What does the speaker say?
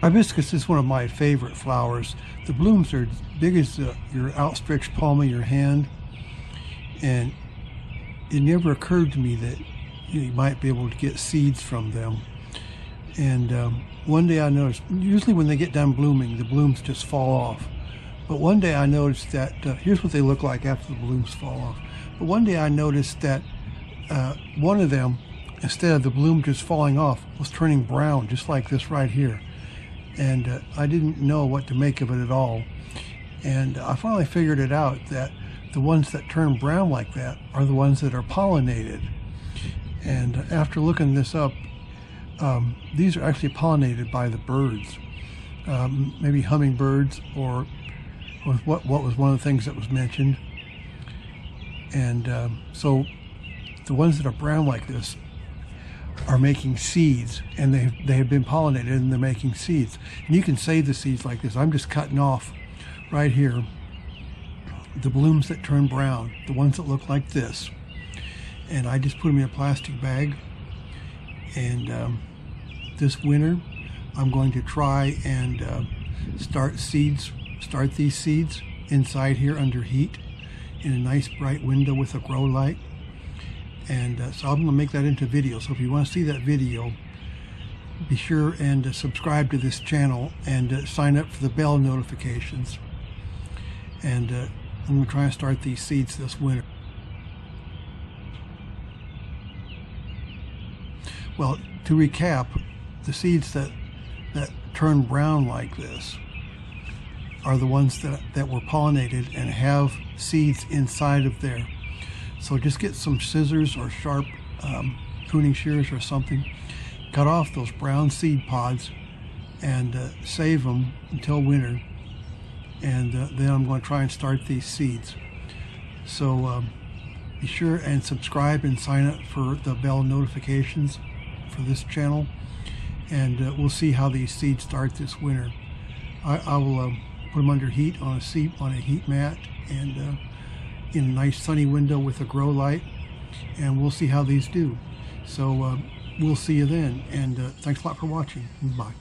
Hibiscus is one of my favorite flowers. The blooms are as big as your outstretched palm of your hand, and it never occurred to me that you might be able to get seeds from them. And one day I noticed, usually when they get done blooming, the blooms just fall off. But one day I noticed that, here's what they look like after the blooms fall off. But one day I noticed that one of them, instead of the bloom just falling off, was turning brown, just like this right here. And I didn't know what to make of it at all. And I finally figured it out, that the ones that turn brown like that are the ones that are pollinated. And after looking this up, these are actually pollinated by the birds, maybe hummingbirds, or what was one of the things that was mentioned. And so the ones that are brown like this are making seeds, and they have been pollinated and they're making seeds. And you can save the seeds like this. I'm just cutting off right here the blooms that turn brown, the ones that look like this, and I just put them in a plastic bag. And this winter I'm going to try and start these seeds inside here under heat in a nice bright window with a grow light. And so I'm going to make that into video. So if you want to see that video, be sure and subscribe to this channel and sign up for the bell notifications. And I'm going to try and start these seeds this winter. Well, to recap, the seeds that turn brown like this are the ones that were pollinated and have seeds inside of there. So just get some scissors or sharp pruning shears or something, cut off those brown seed pods, and save them until winter. And then I'm going to try and start these seeds. So be sure and subscribe and sign up for the bell notifications for this channel, and we'll see how these seeds start this winter. I will put them under heat on a heat mat, and in a nice sunny window with a grow light, and we'll see how these do. So we'll see you then, and thanks a lot for watching. Bye.